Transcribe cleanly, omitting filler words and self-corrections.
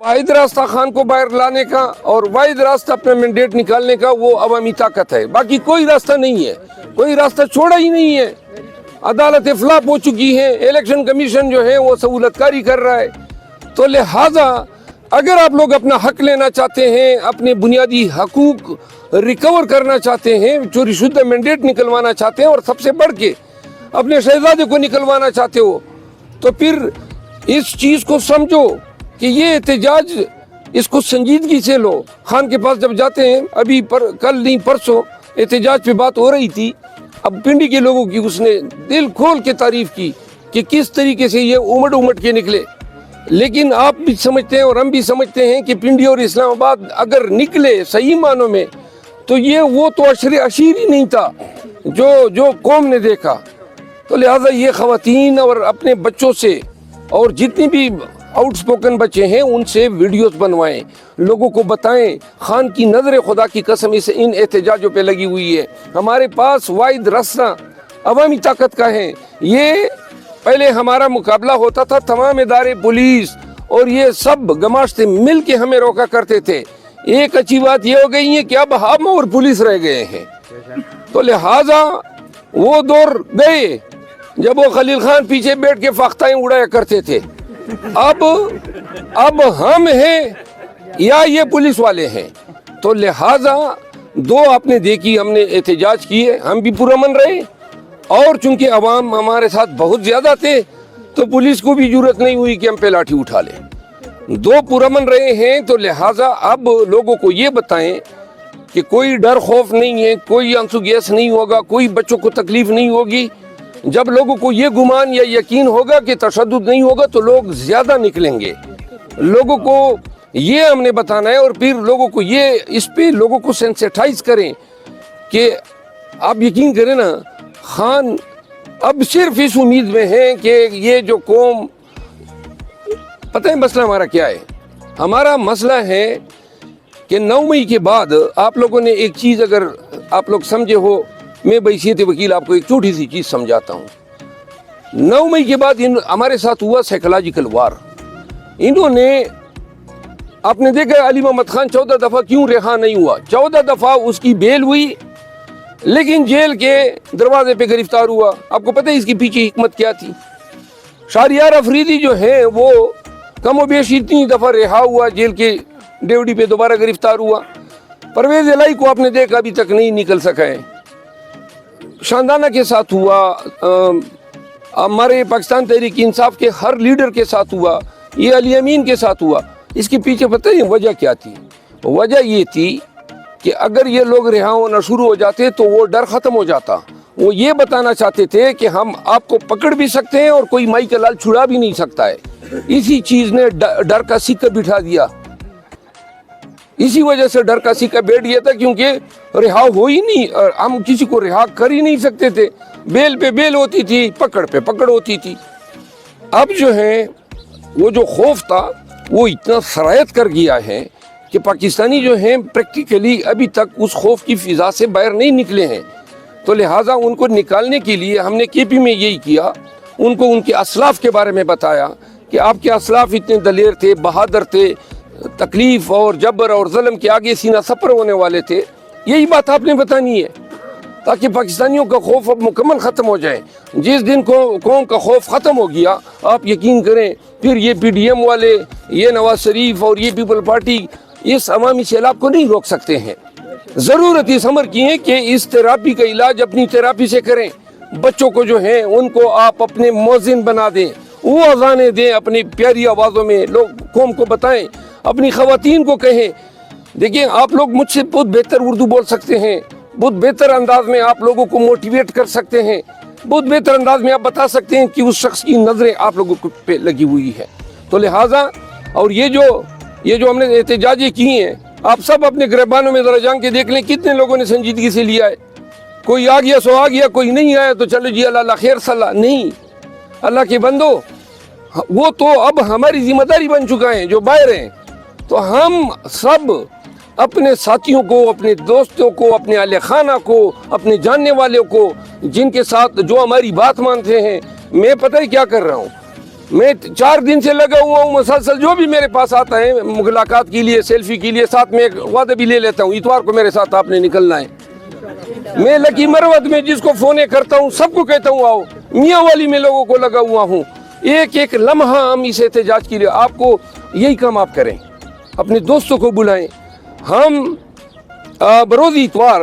वाहिद रास्ता खान को बाहर लाने का और वाहिद रास्ता अपना मैंडेट निकालने का वो अवामी ताकत है, बाकी कोई रास्ता नहीं है, कोई रास्ता छोड़ा ही नहीं है। अदालतें फ्लॉप हो चुकी हैं, इलेक्शन कमीशन जो है वो सहूलतकारी कर रहा है। तो लिहाजा अगर आप लोग अपना हक लेना चाहते हैं, अपने बुनियादी हकूक रिकवर करना चाहते हैं, चोरी शुद्ध मैंडेट निकलवाना चाहते हैं और सबसे बढ़ के अपने शहजादे को निकलवाना चाहते हो, तो फिर इस चीज़ को समझो कि ये एहतजाज, इसको संजीदगी से लो। खान के पास जब जाते हैं, अभी कल नहीं परसों एहतजाज पे बात हो रही थी, अब पिंडी के लोगों की उसने दिल खोल के तारीफ की कि किस तरीके से ये उमड़ के निकले। लेकिन आप भी समझते हैं और हम भी समझते हैं कि पिंडी और इस्लामाबाद अगर निकले सही मानों में तो ये वो तो अशीर ही नहीं था जो कौम ने देखा। तो लिहाजा ये ख़वातीन और अपने बच्चों से और जितनी भी आउटस्पोकन बच्चे हैं उनसे वीडियोस बनवाएं, लोगों को बताएं खान की नज़र खुदा की कसम इस इन एहतजाजों पे लगी हुई है। हमारे पास वाहिद रास्ता अवामी ताकत का है। ये पहले हमारा मुकाबला होता था, तमाम इदारे पुलिस और ये सब गमाश्ते मिल के हमें रोका करते थे। एक अच्छी बात ये हो गई है कि अब हम और पुलिस रह गए हैं। तो लिहाजा वो दौर गए जब वो खलील खान पीछे बैठ के फाख्ताएं उड़ाया करते थे। अब हम हैं या ये पुलिस वाले हैं। तो लिहाजा दो आपने देखी, हमने एहतजाज किए, हम भी पुरअमन रहे और चूंकि अवाम हमारे साथ बहुत ज़्यादा थे तो पुलिस को भी जरूरत नहीं हुई कि हम पे लाठी उठा लें। दो पुरअमन रहे हैं। तो लिहाजा अब लोगों को ये बताएं कि कोई डर खौफ नहीं है, कोई आंसू गैस नहीं होगा, कोई बच्चों को तकलीफ नहीं होगी। जब लोगों को ये गुमान या यकीन होगा कि तशद्दुद नहीं होगा तो लोग ज़्यादा निकलेंगे। लोगों को ये हमने बताना है और फिर लोगों को ये इस पे लोगों को सेंसिटाइज करें कि आप यकीन करें ना, खान अब सिर्फ इस उम्मीद में है कि ये जो कौम, पता है मसला हमारा क्या है? हमारा मसला है कि 9 मई के बाद आप लोगों ने एक चीज़ अगर आप लोग समझे हो, मैं बहैसियत वकील आपको एक छोटी सी चीज़ समझाता हूँ। 9 मई के बाद हमारे साथ हुआ साइकोलॉजिकल वार। इन्होंने, आपने देखा अली मोहम्मद खान 14 दफ़ा क्यों रिहा नहीं हुआ? 14 दफ़ा उसकी बेल हुई लेकिन जेल के दरवाजे पे गिरफ्तार हुआ। आपको पता है इसकी पीछे हिकमत क्या थी? शाहरियार अफरीदी जो है वो कमो बेश इतनी दफ़ा रिहा हुआ, जेल के ड्यूटी पे दोबारा गिरफ्तार हुआ। परवेज़ इलाही को आपने देखा अभी तक नहीं निकल सका है। शानदाना के साथ हुआ, हमारे पाकिस्तान तहरीक इंसाफ के हर लीडर के साथ हुआ, ये अली अमीन के साथ हुआ। इसके पीछे पता है वजह क्या थी? वजह ये थी कि अगर ये लोग रिहा होना शुरू हो जाते तो वो डर ख़त्म हो जाता। वो ये बताना चाहते थे कि हम आपको पकड़ भी सकते हैं और कोई माई का लाल छुड़ा भी नहीं सकता है। इसी चीज़ ने डर का सिक्का बिठा दिया। इसी वजह से डर का सिक्का बैठ गया था, क्योंकि रिहा हो ही नहीं, हम किसी को रिहा कर ही नहीं सकते थे। बेल पे बेल होती थी, पकड़ पे पकड़ होती थी। अब जो है वो जो खौफ था वो इतना सरायत कर गया है कि पाकिस्तानी जो हैं प्रैक्टिकली अभी तक उस खौफ की फ़िज़ा से बाहर नहीं निकले हैं। तो लिहाजा उनको निकालने के लिए हमने केपी में यही किया, उनको उनके असलाफ़ के बारे में बताया कि आपके असलाफ़ इतने दलेर थे, बहादुर थे, तकलीफ़ और जबर और ज़ुल्म के आगे सीना सपर होने वाले थे। यही बात आपने बतानी है ताकि पाकिस्तानियों का खौफ अब मुकम्मल ख़त्म हो जाए। जिस दिन कौम का खौफ ख़त्म हो गया, आप यकीन करें फिर ये PDM वाले, ये नवाज शरीफ और ये पीपल पार्टी इस अवामी सैलाब को नहीं रोक सकते हैं। ज़रूरत इस अमर की है कि इस थेरापी का इलाज अपनी थेरापी से करें। बच्चों को जो है उनको आप अपने मौज़िन बना दें, वो अज़ानें दें अपनी प्यारी आवाज़ों में, लोग कौम को बताएं, अपनी ख़वातीन को कहें। देखिए आप लोग मुझसे बहुत बेहतर उर्दू बोल सकते हैं, बहुत बेहतर अंदाज में आप लोगों को मोटिवेट कर सकते हैं, बहुत बेहतर अंदाज में आप बता सकते हैं कि उस शख्स की नज़रें आप लोगों पे लगी हुई है। तो लिहाजा और ये जो हमने एहतजाजें की हैं, आप सब अपने गिरबानों में ज़रा जान के देख लें कितने लोगों ने संजीदगी से लिया है। कोई आ गया सो आ गया, कोई नहीं आया तो चलो जी अल्लाह खैर सलाह। नहीं, अल्लाह के बंदो, वो तो अब हमारी जिम्मेदारी बन चुका है जो बाहर हैं। तो हम सब अपने साथियों को, अपने दोस्तों को, अपने अहले खाना को, अपने जानने वालों को, जिनके साथ जो हमारी बात मानते हैं, मैं पता है क्या कर रहा हूँ, میں 4 دن سے لگا ہوا ہوں مسلسل، جو بھی میرے پاس آتا ہے ملاقات کے لیے، سیلفی کے لیے، ساتھ میں ایک وعدہ بھی لے لیتا ہوں، اتوار کو میرے ساتھ آپ نے نکلنا ہے۔ میں لکی مروت میں جس کو فونے کرتا ہوں سب کو کہتا ہوں آؤ، میاں والی میں لوگوں کو لگا ہوا ہوں، ایک ایک لمحہ ہم اس احتجاج کے لیے، آپ کو یہی کام آپ کریں، اپنے دوستوں کو بلائیں۔ ہم بروز اتوار